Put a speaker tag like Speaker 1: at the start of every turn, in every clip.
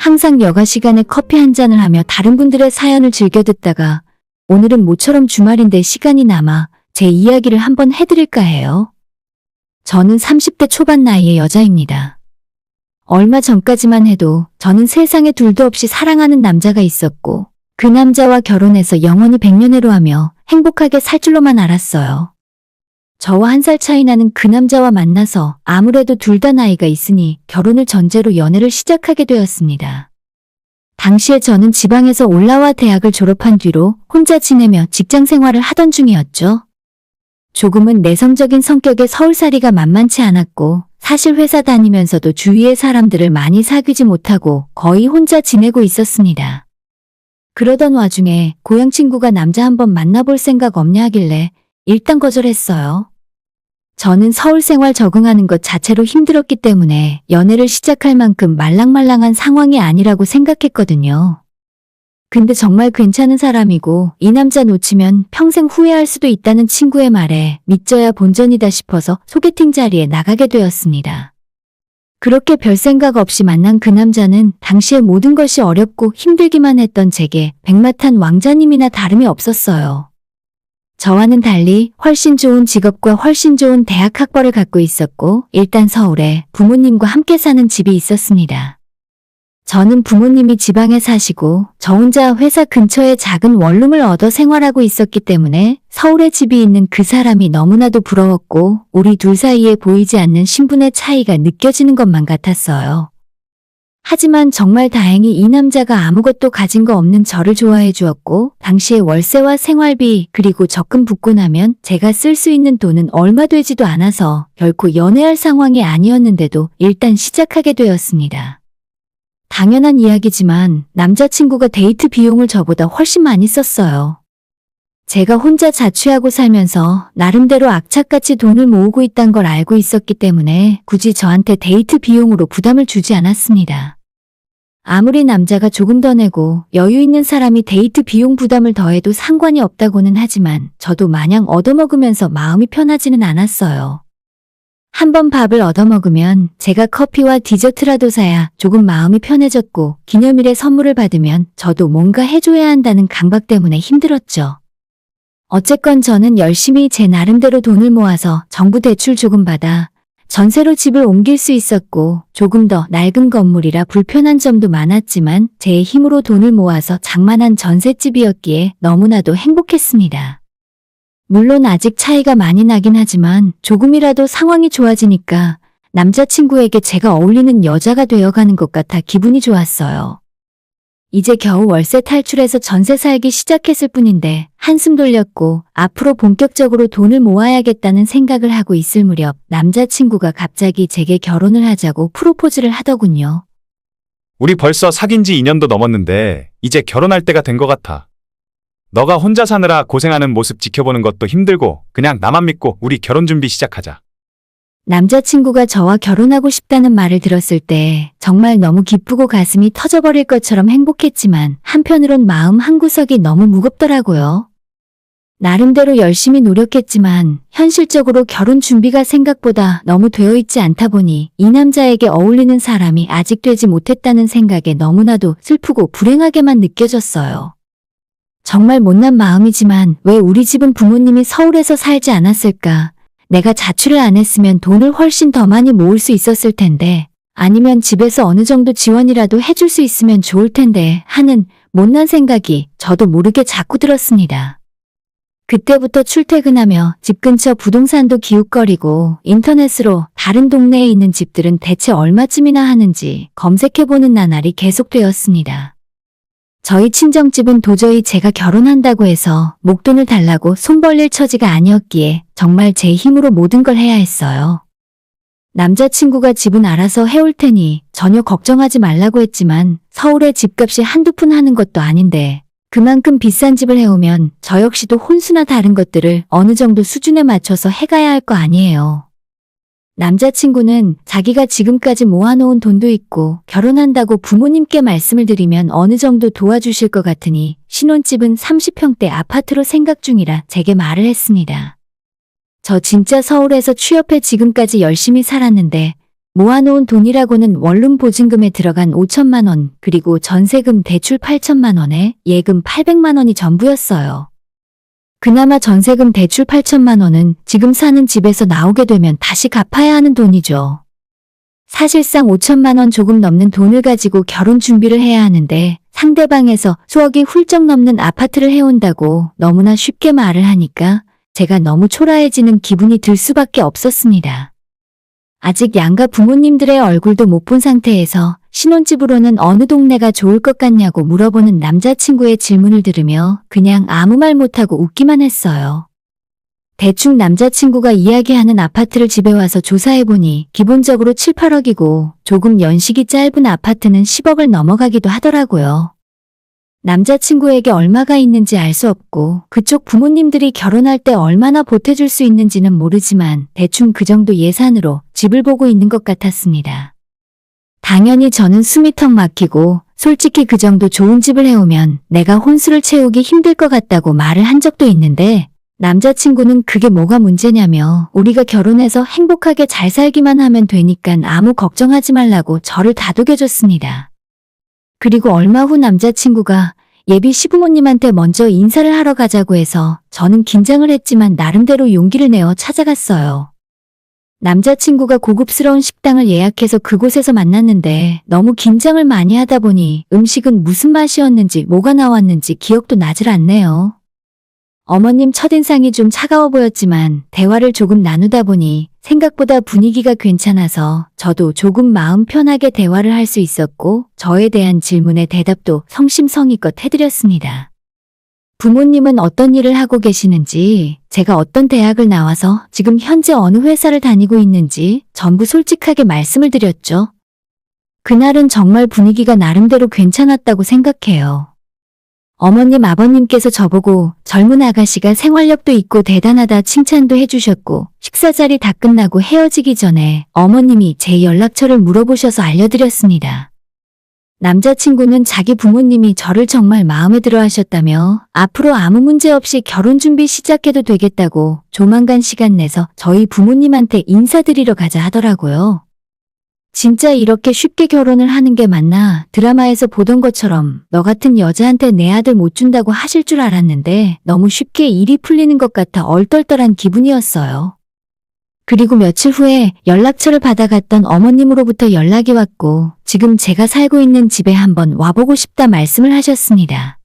Speaker 1: 항상 여가 시간에 커피 한 잔을 하며 다른 분들의 사연을 즐겨 듣다가 오늘은 모처럼 주말인데 시간이 남아 제 이야기를 한번 해드릴까 해요. 저는 30대 초반 나이의 여자입니다. 얼마 전까지만 해도 저는 세상에 둘도 없이 사랑하는 남자가 있었고 그 남자와 결혼해서 영원히 백년해로 하며 행복하게 살 줄로만 알았어요. 저와 1살 차이 나는 그 남자와 만나서 아무래도 둘 다 나이가 있으니 결혼을 전제로 연애를 시작하게 되었습니다. 당시에 저는 지방에서 올라와 대학을 졸업한 뒤로 혼자 지내며 직장 생활을 하던 중이었죠. 조금은 내성적인 성격의 서울살이가 만만치 않았고 사실 회사 다니면서도 주위의 사람들을 많이 사귀지 못하고 거의 혼자 지내고 있었습니다. 그러던 와중에 고향 친구가 남자 한번 만나볼 생각 없냐 하길래 일단 거절했어요. 저는 서울 생활 적응하는 것 자체로 힘들었기 때문에 연애를 시작할 만큼 말랑말랑한 상황이 아니라고 생각했거든요. 근데 정말 괜찮은 사람이고 이 남자 놓치면 평생 후회할 수도 있다는 친구의 말에 믿져야 본전이다 싶어서 소개팅 자리에 나가게 되었습니다. 그렇게 별 생각 없이 만난 그 남자는 당시에 모든 것이 어렵고 힘들기만 했던 제게 백마탄 왕자님이나 다름이 없었어요. 저와는 달리 훨씬 좋은 직업과 훨씬 좋은 대학 학벌을 갖고 있었고 일단 서울에 부모님과 함께 사는 집이 있었습니다. 저는 부모님이 지방에 사시고 저 혼자 회사 근처에 작은 원룸을 얻어 생활하고 있었기 때문에 서울에 집이 있는 그 사람이 너무나도 부러웠고 우리 둘 사이에 보이지 않는 신분의 차이가 느껴지는 것만 같았어요. 하지만 정말 다행히 이 남자가 아무것도 가진 거 없는 저를 좋아해 주었고 당시에 월세와 생활비 그리고 적금 붓고 나면 제가 쓸 수 있는 돈은 얼마 되지도 않아서 결코 연애할 상황이 아니었는데도 일단 시작하게 되었습니다. 당연한 이야기지만 남자친구가 데이트 비용을 저보다 훨씬 많이 썼어요. 제가 혼자 자취하고 살면서 나름대로 악착같이 돈을 모으고 있다는 걸 알고 있었기 때문에 굳이 저한테 데이트 비용으로 부담을 주지 않았습니다. 아무리 남자가 조금 더 내고 여유 있는 사람이 데이트 비용 부담을 더해도 상관이 없다고는 하지만 저도 마냥 얻어먹으면서 마음이 편하지는 않았어요. 한번 밥을 얻어먹으면 제가 커피와 디저트라도 사야 조금 마음이 편해졌고 기념일에 선물을 받으면 저도 뭔가 해줘야 한다는 강박 때문에 힘들었죠. 어쨌건 저는 열심히 제 나름대로 돈을 모아서 정부 대출 조금 받아 전세로 집을 옮길 수 있었고 조금 더 낡은 건물이라 불편한 점도 많았지만 제 힘으로 돈을 모아서 장만한 전셋집이었기에 너무나도 행복했습니다. 물론 아직 차이가 많이 나긴 하지만 조금이라도 상황이 좋아지니까 남자친구에게 제가 어울리는 여자가 되어가는 것 같아 기분이 좋았어요. 이제 겨우 월세 탈출해서 전세 살기 시작했을 뿐인데 한숨 돌렸고 앞으로 본격적으로 돈을 모아야겠다는 생각을 하고 있을 무렵 남자친구가 갑자기 제게 결혼을 하자고 프로포즈를 하더군요.
Speaker 2: 우리 벌써 사귄 지 2년도 넘었는데 이제 결혼할 때가 된 것 같아. 너가 혼자 사느라 고생하는 모습 지켜보는 것도 힘들고 그냥 나만 믿고 우리 결혼 준비 시작하자.
Speaker 1: 남자친구가 저와 결혼하고 싶다는 말을 들었을 때 정말 너무 기쁘고 가슴이 터져버릴 것처럼 행복했지만 한편으론 마음 한구석이 너무 무겁더라고요. 나름대로 열심히 노력했지만 현실적으로 결혼 준비가 생각보다 너무 되어 있지 않다 보니 이 남자에게 어울리는 사람이 아직 되지 못했다는 생각에 너무나도 슬프고 불행하게만 느껴졌어요. 정말 못난 마음이지만 왜 우리 집은 부모님이 서울에서 살지 않았을까? 내가 자취를 안 했으면 돈을 훨씬 더 많이 모을 수 있었을 텐데 아니면 집에서 어느 정도 지원이라도 해줄 수 있으면 좋을 텐데 하는 못난 생각이 저도 모르게 자꾸 들었습니다. 그때부터 출퇴근하며 집 근처 부동산도 기웃거리고 인터넷으로 다른 동네에 있는 집들은 대체 얼마쯤이나 하는지 검색해보는 나날이 계속되었습니다. 저희 친정집은 도저히 제가 결혼한다고 해서 목돈을 달라고 손 벌릴 처지가 아니었기에 정말 제 힘으로 모든 걸 해야 했어요. 남자친구가 집은 알아서 해올 테니 전혀 걱정하지 말라고 했지만 서울에 집값이 한두 푼 하는 것도 아닌데 그만큼 비싼 집을 해오면 저 역시도 혼수나 다른 것들을 어느 정도 수준에 맞춰서 해가야 할 거 아니에요. 남자친구는 자기가 지금까지 모아놓은 돈도 있고 결혼한다고 부모님께 말씀을 드리면 어느 정도 도와주실 것 같으니 신혼집은 30평대 아파트로 생각 중이라 제게 말을 했습니다. 저 진짜 서울에서 취업해 지금까지 열심히 살았는데 모아놓은 돈이라고는 원룸 보증금에 들어간 5천만 원, 그리고 전세금 대출 8천만 원에 예금 800만 원이 전부였어요. 그나마 전세금 대출 8천만 원은 지금 사는 집에서 나오게 되면 다시 갚아야 하는 돈이죠. 사실상 5천만 원 조금 넘는 돈을 가지고 결혼 준비를 해야 하는데 상대방에서 수억이 훌쩍 넘는 아파트를 해온다고 너무나 쉽게 말을 하니까 제가 너무 초라해지는 기분이 들 수밖에 없었습니다. 아직 양가 부모님들의 얼굴도 못 본 상태에서 신혼집으로는 어느 동네가 좋을 것 같냐고 물어보는 남자친구의 질문을 들으며 그냥 아무 말 못하고 웃기만 했어요. 대충 남자친구가 이야기하는 아파트를 집에 와서 조사해보니 기본적으로 7, 8억이고 조금 연식이 짧은 아파트는 10억을 넘어가기도 하더라고요. 남자친구에게 얼마가 있는지 알 수 없고 그쪽 부모님들이 결혼할 때 얼마나 보태줄 수 있는지는 모르지만 대충 그 정도 예산으로 집을 보고 있는 것 같았습니다. 당연히 저는 숨이 턱 막히고 솔직히 그 정도 좋은 집을 해오면 내가 혼수를 채우기 힘들 것 같다고 말을 한 적도 있는데 남자친구는 그게 뭐가 문제냐며 우리가 결혼해서 행복하게 잘 살기만 하면 되니깐 아무 걱정하지 말라고 저를 다독여줬습니다. 그리고 얼마 후 남자친구가 예비 시부모님한테 먼저 인사를 하러 가자고 해서 저는 긴장을 했지만 나름대로 용기를 내어 찾아갔어요. 남자친구가 고급스러운 식당을 예약해서 그곳에서 만났는데 너무 긴장을 많이 하다 보니 음식은 무슨 맛이었는지 뭐가 나왔는지 기억도 나질 않네요. 어머님 첫인상이 좀 차가워 보였지만 대화를 조금 나누다 보니 생각보다 분위기가 괜찮아서 저도 조금 마음 편하게 대화를 할 수 있었고 저에 대한 질문에 대답도 성심성의껏 해드렸습니다. 부모님은 어떤 일을 하고 계시는지, 제가 어떤 대학을 나와서 지금 현재 어느 회사를 다니고 있는지 전부 솔직하게 말씀을 드렸죠. 그날은 정말 분위기가 나름대로 괜찮았다고 생각해요. 어머님, 아버님께서 저보고 젊은 아가씨가 생활력도 있고 대단하다 칭찬도 해주셨고 식사 자리 다 끝나고 헤어지기 전에 어머님이 제 연락처를 물어보셔서 알려드렸습니다. 남자친구는 자기 부모님이 저를 정말 마음에 들어 하셨다며 앞으로 아무 문제 없이 결혼 준비 시작해도 되겠다고 조만간 시간 내서 저희 부모님한테 인사드리러 가자 하더라고요. 진짜 이렇게 쉽게 결혼을 하는 게 맞나? 드라마에서 보던 것처럼 너 같은 여자한테 내 아들 못 준다고 하실 줄 알았는데 너무 쉽게 일이 풀리는 것 같아 얼떨떨한 기분이었어요. 그리고 며칠 후에 연락처를 받아갔던 어머님으로부터 연락이 왔고 지금 제가 살고 있는 집에 한번 와보고 싶다 말씀을 하셨습니다.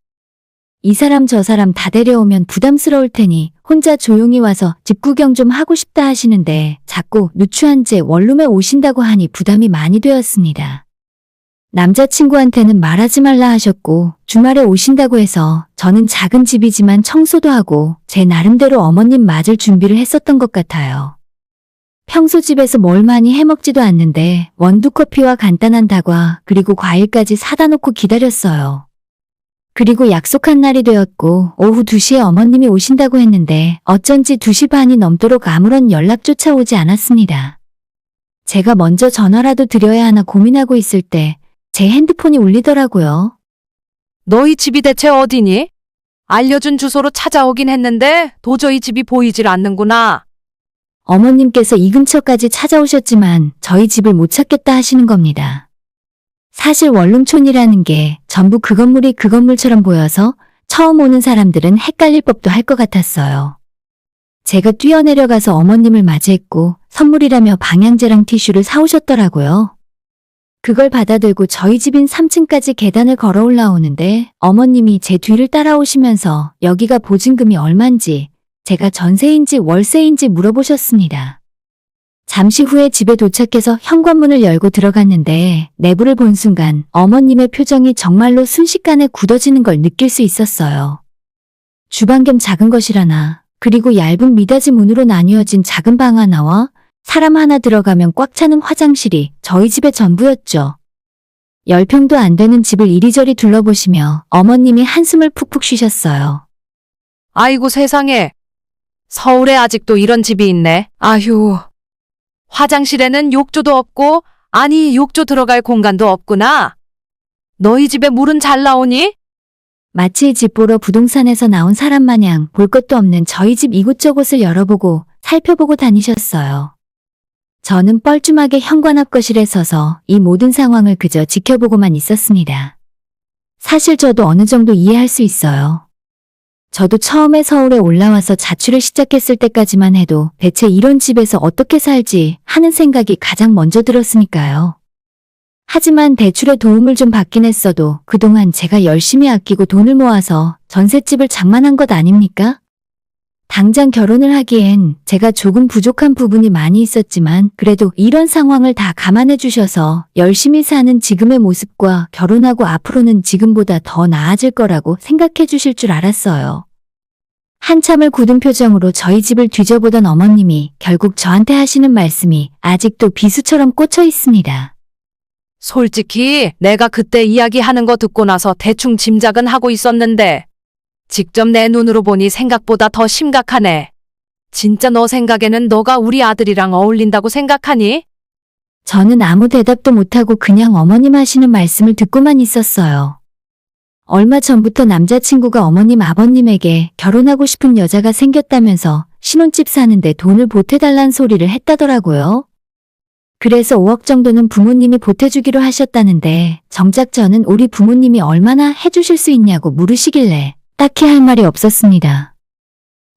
Speaker 1: 이 사람 저 사람 다 데려오면 부담스러울 테니 혼자 조용히 와서 집 구경 좀 하고 싶다 하시는데 자꾸 누추한 제 원룸에 오신다고 하니 부담이 많이 되었습니다. 남자친구한테는 말하지 말라 하셨고 주말에 오신다고 해서 저는 작은 집이지만 청소도 하고 제 나름대로 어머님 맞을 준비를 했었던 것 같아요. 평소 집에서 뭘 많이 해먹지도 않는데 원두커피와 간단한 다과 그리고 과일까지 사다 놓고 기다렸어요. 그리고 약속한 날이 되었고 오후 2시에 어머님이 오신다고 했는데 어쩐지 2시 반이 넘도록 아무런 연락조차 오지 않았습니다. 제가 먼저 전화라도 드려야 하나 고민하고 있을 때 제 핸드폰이 울리더라고요.
Speaker 3: 너희 집이 대체 어디니? 알려준 주소로 찾아오긴 했는데 도저히 집이 보이질 않는구나.
Speaker 1: 어머님께서 이 근처까지 찾아오셨지만 저희 집을 못 찾겠다 하시는 겁니다. 사실 원룸촌이라는 게 전부 그 건물이 그 건물처럼 보여서 처음 오는 사람들은 헷갈릴 법도 할 것 같았어요. 제가 뛰어내려가서 어머님을 맞이했고 선물이라며 방향제랑 티슈를 사오셨더라고요. 그걸 받아들고 저희 집인 3층까지 계단을 걸어 올라오는데 어머님이 제 뒤를 따라오시면서 여기가 보증금이 얼만지 제가 전세인지 월세인지 물어보셨습니다. 잠시 후에 집에 도착해서 현관문을 열고 들어갔는데 내부를 본 순간 어머님의 표정이 정말로 순식간에 굳어지는 걸 느낄 수 있었어요. 주방 겸 작은 거실하나, 그리고 얇은 미닫이 문으로 나뉘어진 작은 방 하나와 사람 하나 들어가면 꽉 차는 화장실이 저희 집의 전부였죠. 10평도 안 되는 집을 이리저리 둘러보시며 어머님이 한숨을 푹푹 쉬셨어요.
Speaker 3: 아이고 세상에. 서울에 아직도 이런 집이 있네. 아휴. 화장실에는 욕조도 없고, 아니 욕조 들어갈 공간도 없구나. 너희 집에 물은 잘 나오니?
Speaker 1: 마치 집 보러 부동산에서 나온 사람 마냥 볼 것도 없는 저희 집 이곳저곳을 열어보고 살펴보고 다니셨어요. 저는 뻘쭘하게 현관 앞 거실에 서서 이 모든 상황을 그저 지켜보고만 있었습니다. 사실 저도 어느 정도 이해할 수 있어요. 저도 처음에 서울에 올라와서 자취를 시작했을 때까지만 해도 대체 이런 집에서 어떻게 살지 하는 생각이 가장 먼저 들었으니까요. 하지만 대출의 도움을 좀 받긴 했어도 그동안 제가 열심히 아끼고 돈을 모아서 전셋집을 장만한 것 아닙니까? 당장 결혼을 하기엔 제가 조금 부족한 부분이 많이 있었지만 그래도 이런 상황을 다 감안해 주셔서 열심히 사는 지금의 모습과 결혼하고 앞으로는 지금보다 더 나아질 거라고 생각해 주실 줄 알았어요. 한참을 굳은 표정으로 저희 집을 뒤져보던 어머님이 결국 저한테 하시는 말씀이 아직도 비수처럼 꽂혀 있습니다.
Speaker 3: 솔직히 내가 그때 이야기하는 거 듣고 나서 대충 짐작은 하고 있었는데 직접 내 눈으로 보니 생각보다 더 심각하네. 진짜 너 생각에는 너가 우리 아들이랑 어울린다고 생각하니?
Speaker 1: 저는 아무 대답도 못하고 그냥 어머님 하시는 말씀을 듣고만 있었어요. 얼마 전부터 남자친구가 어머님 아버님에게 결혼하고 싶은 여자가 생겼다면서 신혼집 사는데 돈을 보태달란 소리를 했다더라고요. 그래서 5억 정도는 부모님이 보태주기로 하셨다는데 정작 저는 우리 부모님이 얼마나 해주실 수 있냐고 물으시길래 딱히 할 말이 없었습니다.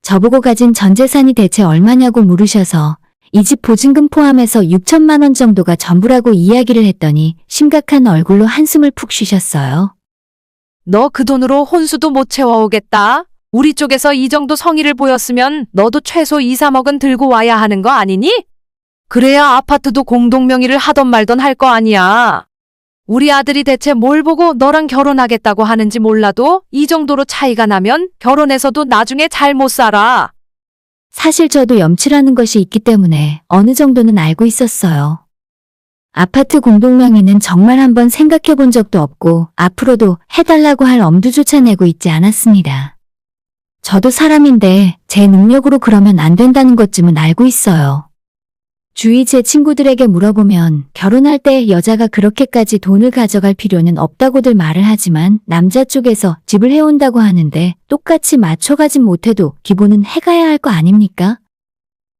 Speaker 1: 저보고 가진 전 재산이 대체 얼마냐고 물으셔서 이 집 보증금 포함해서 6천만 원 정도가 전부라고 이야기를 했더니 심각한 얼굴로 한숨을 푹 쉬셨어요.
Speaker 3: 너 그 돈으로 혼수도 못 채워오겠다. 우리 쪽에서 이 정도 성의를 보였으면 너도 최소 2, 3억은 들고 와야 하는 거 아니니? 그래야 아파트도 공동명의를 하던 말던 할 거 아니야. 우리 아들이 대체 뭘 보고 너랑 결혼하겠다고 하는지 몰라도 이 정도로 차이가 나면 결혼해서도 나중에 잘 못 살아.
Speaker 1: 사실 저도 염치라는 것이 있기 때문에 어느 정도는 알고 있었어요. 아파트 공동명의는 정말 한번 생각해 본 적도 없고 앞으로도 해달라고 할 엄두조차 내고 있지 않았습니다. 저도 사람인데 제 능력으로 그러면 안 된다는 것쯤은 알고 있어요. 주위 제 친구들에게 물어보면 결혼할 때 여자가 그렇게까지 돈을 가져갈 필요는 없다고들 말을 하지만 남자 쪽에서 집을 해온다고 하는데 똑같이 맞춰가진 못해도 기본은 해가야 할 거 아닙니까?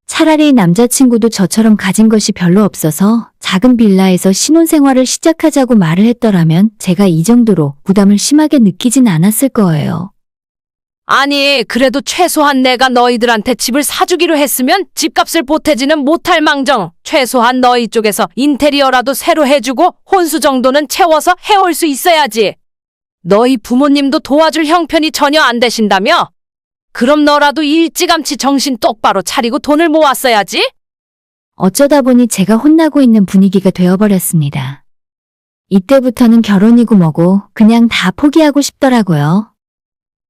Speaker 1: 차라리 남자친구도 저처럼 가진 것이 별로 없어서 작은 빌라에서 신혼생활을 시작하자고 말을 했더라면 제가 이 정도로 부담을 심하게 느끼진 않았을 거예요.
Speaker 3: 아니, 그래도 최소한 내가 너희들한테 집을 사주기로 했으면 집값을 보태지는 못할 망정 최소한 너희 쪽에서 인테리어라도 새로 해주고 혼수 정도는 채워서 해올 수 있어야지. 너희 부모님도 도와줄 형편이 전혀 안 되신다며? 그럼 너라도 일찌감치 정신 똑바로 차리고 돈을 모았어야지?
Speaker 1: 어쩌다 보니 제가 혼나고 있는 분위기가 되어버렸습니다. 이때부터는 결혼이고 뭐고 그냥 다 포기하고 싶더라고요.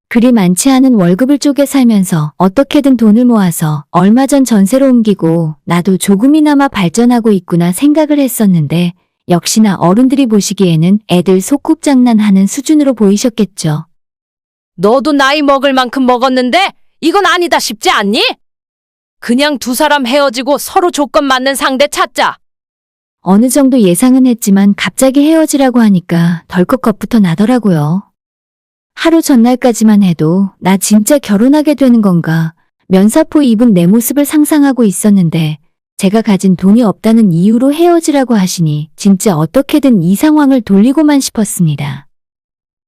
Speaker 1: 그리 많지 않은 월급을 쪼개 살면서 어떻게든 돈을 모아서 얼마 전 전세로 옮기고 나도 조금이나마 발전하고 있구나 생각을 했었는데 역시나 어른들이 보시기에는 애들 소꿉장난하는 수준으로 보이셨겠죠.
Speaker 3: 너도 나이 먹을 만큼 먹었는데 이건 아니다 싶지 않니? 그냥 두 사람 헤어지고 서로 조건 맞는 상대 찾자.
Speaker 1: 어느 정도 예상은 했지만 갑자기 헤어지라고 하니까 덜컥 겁부터 나더라고요. 하루 전날까지만 해도 나 진짜 결혼하게 되는 건가 면사포 입은 내 모습을 상상하고 있었는데 제가 가진 돈이 없다는 이유로 헤어지라고 하시니 진짜 어떻게든 이 상황을 돌리고만 싶었습니다.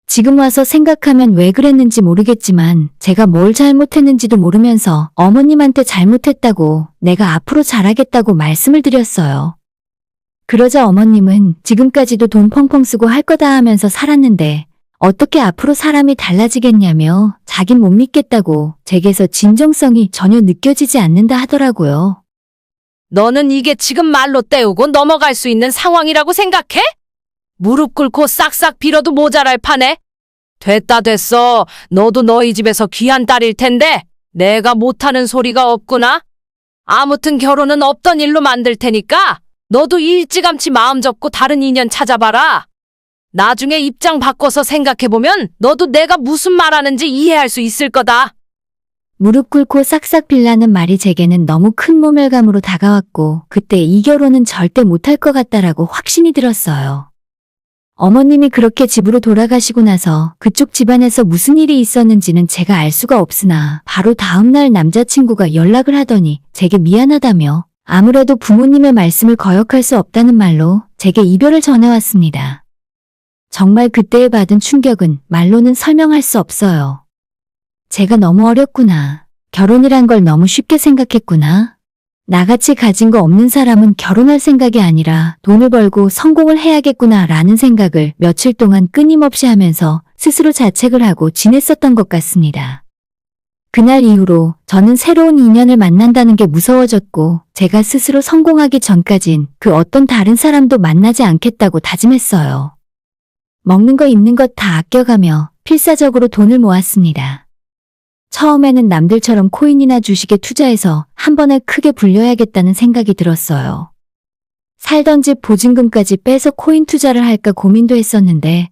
Speaker 1: 지금 와서 생각하면 왜 그랬는지 모르겠지만 제가 뭘 잘못했는지도 모르면서 어머님한테 잘못했다고 내가 앞으로 잘하겠다고 말씀을 드렸어요. 그러자 어머님은 지금까지도 돈 펑펑 쓰고 할 거다 하면서 살았는데 어떻게 앞으로 사람이 달라지겠냐며 자긴 못 믿겠다고 제게서 진정성이 전혀 느껴지지 않는다 하더라고요.
Speaker 3: 너는 이게 지금 말로 때우고 넘어갈 수 있는 상황이라고 생각해? 무릎 꿇고 싹싹 빌어도 모자랄 판에? 됐다 됐어. 너도 너희 집에서 귀한 딸일 텐데 내가 못하는 소리가 없구나. 아무튼 결혼은 없던 일로 만들 테니까 너도 일찌감치 마음 접고 다른 인연 찾아봐라. 나중에 입장 바꿔서 생각해보면 너도 내가 무슨 말하는지 이해할 수 있을 거다.
Speaker 1: 무릎 꿇고 싹싹 빌라는 말이 제게는 너무 큰 모멸감으로 다가왔고 그때 이 결혼은 절대 못할 것 같다라고 확신이 들었어요. 어머님이 그렇게 집으로 돌아가시고 나서 그쪽 집안에서 무슨 일이 있었는지는 제가 알 수가 없으나 바로 다음날 남자친구가 연락을 하더니 제게 미안하다며 아무래도 부모님의 말씀을 거역할 수 없다는 말로 제게 이별을 전해왔습니다. 정말 그때에 받은 충격은 말로는 설명할 수 없어요. 제가 너무 어렸구나. 결혼이란 걸 너무 쉽게 생각했구나. 나같이 가진 거 없는 사람은 결혼할 생각이 아니라 돈을 벌고 성공을 해야겠구나 라는 생각을 며칠 동안 끊임없이 하면서 스스로 자책을 하고 지냈었던 것 같습니다. 그날 이후로 저는 새로운 인연을 만난다는 게 무서워졌고 제가 스스로 성공하기 전까진 그 어떤 다른 사람도 만나지 않겠다고 다짐했어요. 먹는 거 입는 것 다 아껴가며 필사적으로 돈을 모았습니다. 처음에는 남들처럼 코인이나 주식에 투자해서 한 번에 크게 불려야겠다는 생각이 들었어요. 살던 집 보증금까지 빼서 코인 투자를 할까 고민도 했었는데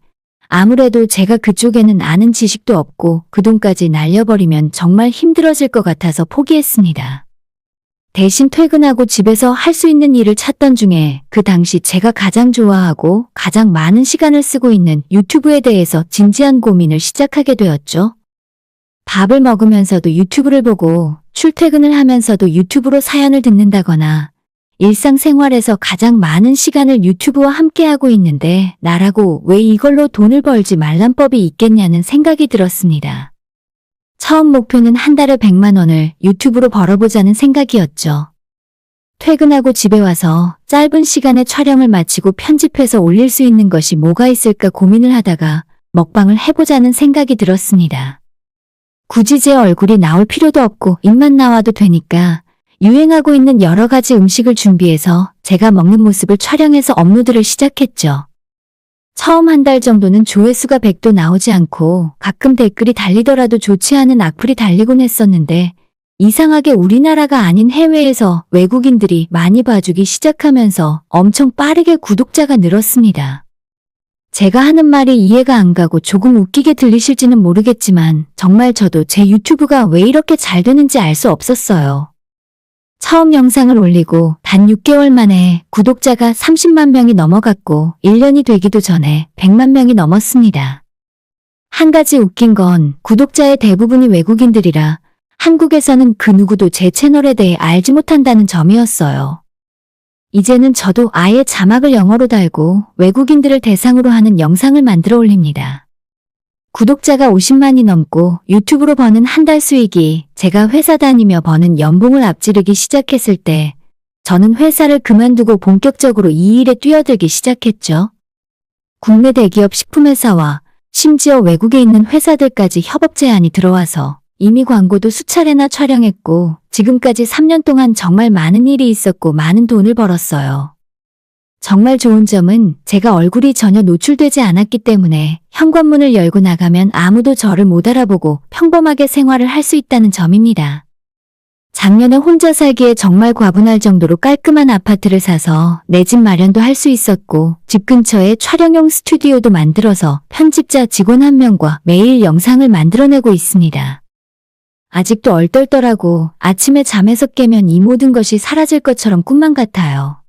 Speaker 1: 아무래도 제가 그쪽에는 아는 지식도 없고 그 돈까지 날려버리면 정말 힘들어질 것 같아서 포기했습니다. 대신 퇴근하고 집에서 할 수 있는 일을 찾던 중에 그 당시 제가 가장 좋아하고 가장 많은 시간을 쓰고 있는 유튜브에 대해서 진지한 고민을 시작하게 되었죠. 밥을 먹으면서도 유튜브를 보고 출퇴근을 하면서도 유튜브로 사연을 듣는다거나 일상생활에서 가장 많은 시간을 유튜브와 함께하고 있는데 나라고 왜 이걸로 돈을 벌지 말란 법이 있겠냐는 생각이 들었습니다. 처음 목표는 한 달에 100만 원을 유튜브로 벌어보자는 생각이었죠. 퇴근하고 집에 와서 짧은 시간에 촬영을 마치고 편집해서 올릴 수 있는 것이 뭐가 있을까 고민을 하다가 먹방을 해보자는 생각이 들었습니다. 굳이 제 얼굴이 나올 필요도 없고 입만 나와도 되니까 유행하고 있는 여러 가지 음식을 준비해서 제가 먹는 모습을 촬영해서 업로드를 시작했죠. 처음 한 달 정도는 조회수가 100도 나오지 않고 가끔 댓글이 달리더라도 좋지 않은 악플이 달리곤 했었는데 이상하게 우리나라가 아닌 해외에서 외국인들이 많이 봐주기 시작하면서 엄청 빠르게 구독자가 늘었습니다. 제가 하는 말이 이해가 안 가고 조금 웃기게 들리실지는 모르겠지만 정말 저도 제 유튜브가 왜 이렇게 잘 되는지 알 수 없었어요. 처음 영상을 올리고 단 6개월 만에 구독자가 30만 명이 넘어갔고 1년이 되기도 전에 100만 명이 넘었습니다. 한 가지 웃긴 건 구독자의 대부분이 외국인들이라 한국에서는 그 누구도 제 채널에 대해 알지 못한다는 점이었어요. 이제는 저도 아예 자막을 영어로 달고 외국인들을 대상으로 하는 영상을 만들어 올립니다. 구독자가 50만이 넘고 유튜브로 버는 한 달 수익이 제가 회사 다니며 버는 연봉을 앞지르기 시작했을 때 저는 회사를 그만두고 본격적으로 이 일에 뛰어들기 시작했죠. 국내 대기업 식품회사와 심지어 외국에 있는 회사들까지 협업 제안이 들어와서 이미 광고도 수차례나 촬영했고 지금까지 3년 동안 정말 많은 일이 있었고 많은 돈을 벌었어요. 정말 좋은 점은 제가 얼굴이 전혀 노출되지 않았기 때문에 현관문을 열고 나가면 아무도 저를 못 알아보고 평범하게 생활을 할 수 있다는 점입니다. 작년에 혼자 살기에 정말 과분할 정도로 깔끔한 아파트를 사서 내 집 마련도 할 수 있었고 집 근처에 촬영용 스튜디오도 만들어서 편집자 직원 1명과 매일 영상을 만들어내고 있습니다. 아직도 얼떨떨하고 아침에 잠에서 깨면 이 모든 것이 사라질 것처럼 꿈만 같아요.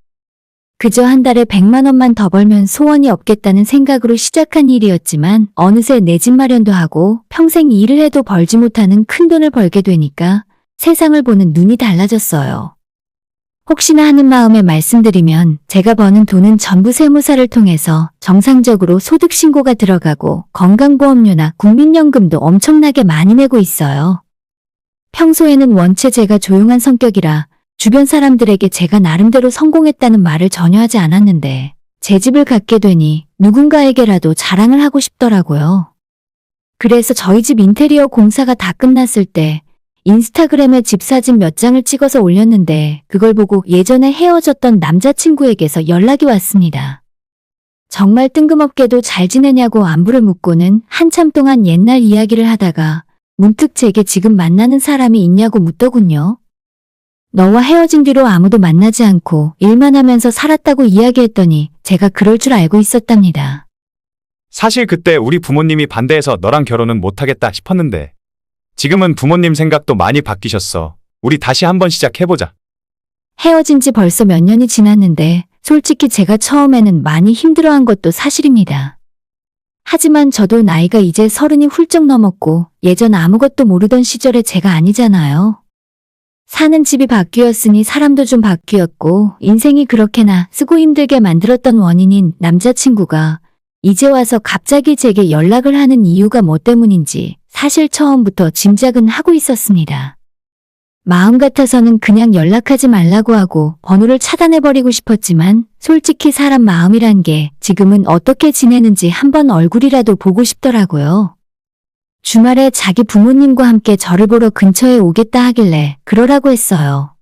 Speaker 1: 그저 한 달에 100만 원만 더 벌면 소원이 없겠다는 생각으로 시작한 일이었지만 어느새 내 집 마련도 하고 평생 일을 해도 벌지 못하는 큰 돈을 벌게 되니까 세상을 보는 눈이 달라졌어요. 혹시나 하는 마음에 말씀드리면 제가 버는 돈은 전부 세무사를 통해서 정상적으로 소득신고가 들어가고 건강보험료나 국민연금도 엄청나게 많이 내고 있어요. 평소에는 원체 제가 조용한 성격이라 주변 사람들에게 제가 나름대로 성공했다는 말을 전혀 하지 않았는데 제 집을 갖게 되니 누군가에게라도 자랑을 하고 싶더라고요. 그래서 저희 집 인테리어 공사가 다 끝났을 때 인스타그램에 집 사진 몇 장을 찍어서 올렸는데 그걸 보고 예전에 헤어졌던 남자친구에게서 연락이 왔습니다. 정말 뜬금없게도 잘 지내냐고 안부를 묻고는 한참 동안 옛날 이야기를 하다가 문득 제게 지금 만나는 사람이 있냐고 묻더군요. 너와 헤어진 뒤로 아무도 만나지 않고 일만 하면서 살았다고 이야기했더니 제가 그럴 줄 알고 있었답니다.
Speaker 2: 사실 그때 우리 부모님이 반대해서 너랑 결혼은 못하겠다 싶었는데 지금은 부모님 생각도 많이 바뀌셨어. 우리 다시 한번 시작해보자.
Speaker 1: 헤어진 지 벌써 몇 년이 지났는데 솔직히 제가 처음에는 많이 힘들어한 것도 사실입니다. 하지만 저도 나이가 이제 30이 훌쩍 넘었고 예전 아무것도 모르던 시절의 제가 아니잖아요. 사는 집이 바뀌었으니 사람도 좀 바뀌었고 인생이 그렇게나 쓰고 힘들게 만들었던 원인인 남자친구가 이제 와서 갑자기 제게 연락을 하는 이유가 뭐 때문인지 사실 처음부터 짐작은 하고 있었습니다. 마음 같아서는 그냥 연락하지 말라고 하고 번호를 차단해버리고 싶었지만 솔직히 사람 마음이란 게 지금은 어떻게 지내는지 한번 얼굴이라도 보고 싶더라고요. 주말에 자기 부모님과 함께 저를 보러 근처에 오겠다 하길래 그러라고 했어요.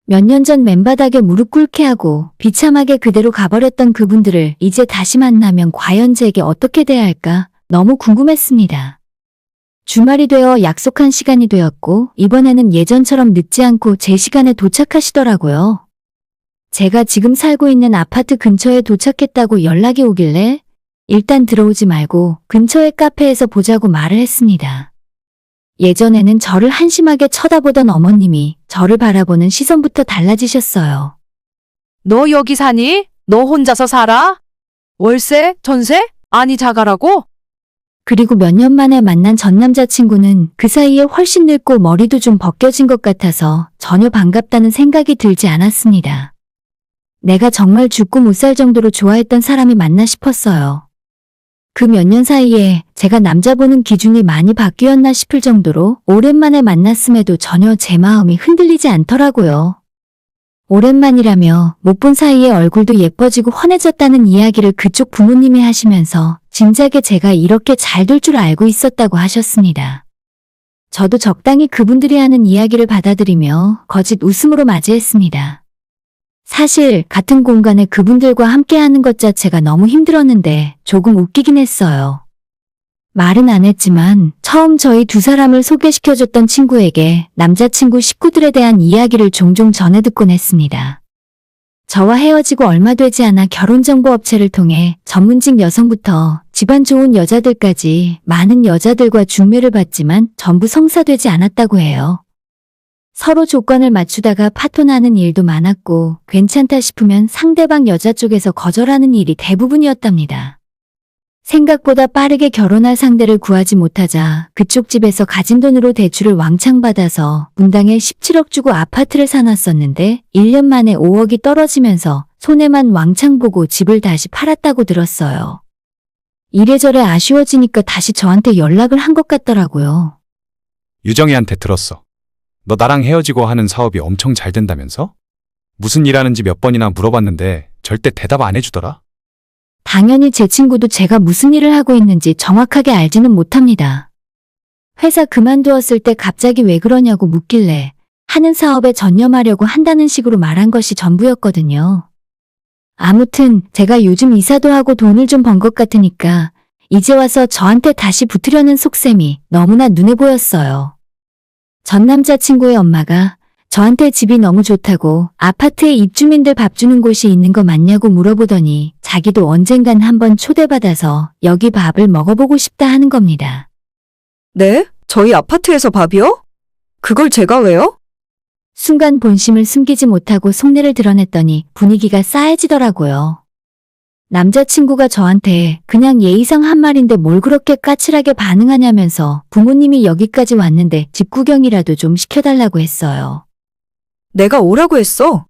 Speaker 1: 몇 년 전 맨바닥에 무릎 꿇게 하고 비참하게 그대로 가버렸던 그분들을 이제 다시 만나면 과연 제게 어떻게 대해야 할까 너무 궁금했습니다. 주말이 되어 약속한 시간이 되었고 이번에는 예전처럼 늦지 않고 제 시간에 도착하시더라고요. 제가 지금 살고 있는 아파트 근처에 도착했다고 연락이 오길래 일단 들어오지 말고 근처의 카페에서 보자고 말을 했습니다. 예전에는 저를 한심하게 쳐다보던 어머님이 저를 바라보는 시선부터 달라지셨어요.
Speaker 3: 너 여기 사니? 너 혼자서 살아? 월세? 전세? 아니 자가라고?
Speaker 1: 그리고 몇 년 만에 만난 전 남자친구는 그 사이에 훨씬 늙고 머리도 좀 벗겨진 것 같아서 전혀 반갑다는 생각이 들지 않았습니다. 내가 정말 죽고 못 살 정도로 좋아했던 사람이 맞나 싶었어요. 그 몇 년 사이에 제가 남자 보는 기준이 많이 바뀌었나 싶을 정도로 오랜만에 만났음에도 전혀 제 마음이 흔들리지 않더라고요. 오랜만이라며 못 본 사이에 얼굴도 예뻐지고 환해졌다는 이야기를 그쪽 부모님이 하시면서 진작에 제가 이렇게 잘 될 줄 알고 있었다고 하셨습니다. 저도 적당히 그분들이 하는 이야기를 받아들이며 거짓 웃음으로 맞이했습니다. 사실 같은 공간에 그분들과 함께하는 것 자체가 너무 힘들었는데 조금 웃기긴 했어요. 말은 안 했지만 처음 저희 두 사람을 소개시켜줬던 친구에게 남자친구 식구들에 대한 이야기를 종종 전해 듣곤 했습니다. 저와 헤어지고 얼마 되지 않아 결혼정보업체를 통해 전문직 여성부터 집안 좋은 여자들까지 많은 여자들과 중매를 받지만 전부 성사되지 않았다고 해요. 서로 조건을 맞추다가 파토나는 일도 많았고 괜찮다 싶으면 상대방 여자 쪽에서 거절하는 일이 대부분이었답니다. 생각보다 빠르게 결혼할 상대를 구하지 못하자 그쪽 집에서 가진 돈으로 대출을 왕창 받아서 분당에 17억 주고 아파트를 사놨었는데 1년 만에 5억이 떨어지면서 손해만 왕창 보고 집을 다시 팔았다고 들었어요. 이래저래 아쉬워지니까 다시 저한테 연락을 한 것 같더라고요.
Speaker 2: 유정이한테 들었어. 너 나랑 헤어지고 하는 사업이 엄청 잘 된다면서? 무슨 일 하는지 몇 번이나 물어봤는데 절대 대답 안 해주더라.
Speaker 1: 당연히 제 친구도 제가 무슨 일을 하고 있는지 정확하게 알지는 못합니다. 회사 그만두었을 때 갑자기 왜 그러냐고 묻길래 하는 사업에 전념하려고 한다는 식으로 말한 것이 전부였거든요. 아무튼 제가 요즘 이사도 하고 돈을 좀 번 것 같으니까 이제 와서 저한테 다시 붙으려는 속셈이 너무나 눈에 보였어요. 전 남자친구의 엄마가 저한테 집이 너무 좋다고 아파트에 입주민들 밥 주는 곳이 있는 거 맞냐고 물어보더니 자기도 언젠간 한번 초대받아서 여기 밥을 먹어보고 싶다 하는 겁니다.
Speaker 4: 네? 저희 아파트에서 밥이요? 그걸 제가 왜요?
Speaker 1: 순간 본심을 숨기지 못하고 속내를 드러냈더니 분위기가 싸해지더라고요. 남자친구가 저한테 그냥 예의상 한 말인데 뭘 그렇게 까칠하게 반응하냐면서 부모님이 여기까지 왔는데 집 구경이라도 좀 시켜달라고 했어요.
Speaker 4: 내가 오라고 했어.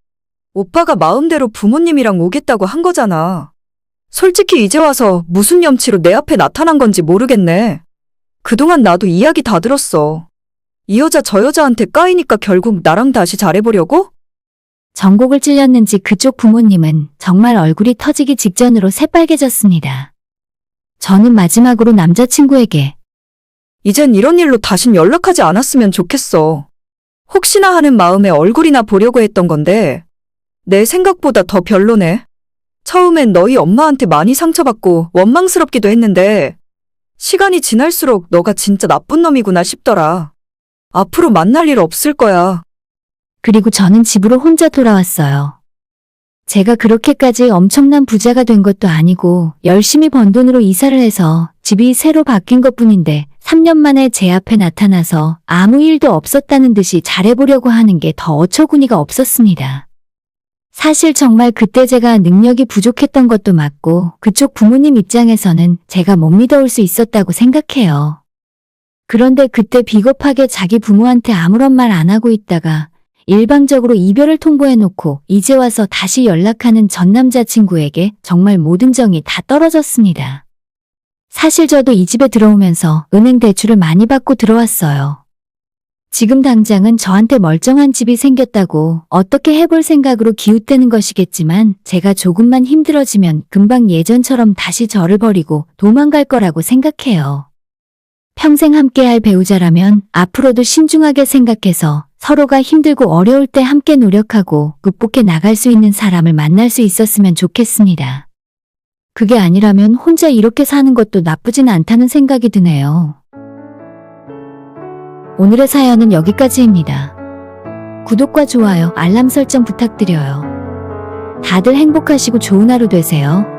Speaker 4: 오빠가 마음대로 부모님이랑 오겠다고 한 거잖아. 솔직히 이제 와서 무슨 염치로 내 앞에 나타난 건지 모르겠네. 그동안 나도 이야기 다 들었어. 이 여자 저 여자한테 까이니까 결국 나랑 다시 잘해보려고?
Speaker 1: 전곡을 찔렸는지 그쪽 부모님은 정말 얼굴이 터지기 직전으로 새빨개졌습니다. 저는 마지막으로 남자친구에게
Speaker 4: 이젠 이런 일로 다신 연락하지 않았으면 좋겠어. 혹시나 하는 마음에 얼굴이나 보려고 했던 건데 내 생각보다 더 별로네. 처음엔 너희 엄마한테 많이 상처받고 원망스럽기도 했는데 시간이 지날수록 너가 진짜 나쁜 놈이구나 싶더라. 앞으로 만날 일 없을 거야.
Speaker 1: 그리고 저는 집으로 혼자 돌아왔어요. 제가 그렇게까지 엄청난 부자가 된 것도 아니고 열심히 번 돈으로 이사를 해서 집이 새로 바뀐 것뿐인데 3년 만에 제 앞에 나타나서 아무 일도 없었다는 듯이 잘해보려고 하는 게 더 어처구니가 없었습니다. 사실 정말 그때 제가 능력이 부족했던 것도 맞고 그쪽 부모님 입장에서는 제가 못 믿어올 수 있었다고 생각해요. 그런데 그때 비겁하게 자기 부모한테 아무런 말 안 하고 있다가 일방적으로 이별을 통보해놓고 이제 와서 다시 연락하는 전 남자친구에게 정말 모든 정이 다 떨어졌습니다. 사실 저도 이 집에 들어오면서 은행 대출을 많이 받고 들어왔어요. 지금 당장은 저한테 멀쩡한 집이 생겼다고 어떻게 해볼 생각으로 기웃대는 것이겠지만 제가 조금만 힘들어지면 금방 예전처럼 다시 저를 버리고 도망갈 거라고 생각해요. 평생 함께할 배우자라면 앞으로도 신중하게 생각해서 서로가 힘들고 어려울 때 함께 노력하고 극복해 나갈 수 있는 사람을 만날 수 있었으면 좋겠습니다. 그게 아니라면 혼자 이렇게 사는 것도 나쁘진 않다는 생각이 드네요. 오늘의 사연은 여기까지입니다. 구독과 좋아요, 알람 설정 부탁드려요. 다들 행복하시고 좋은 하루 되세요.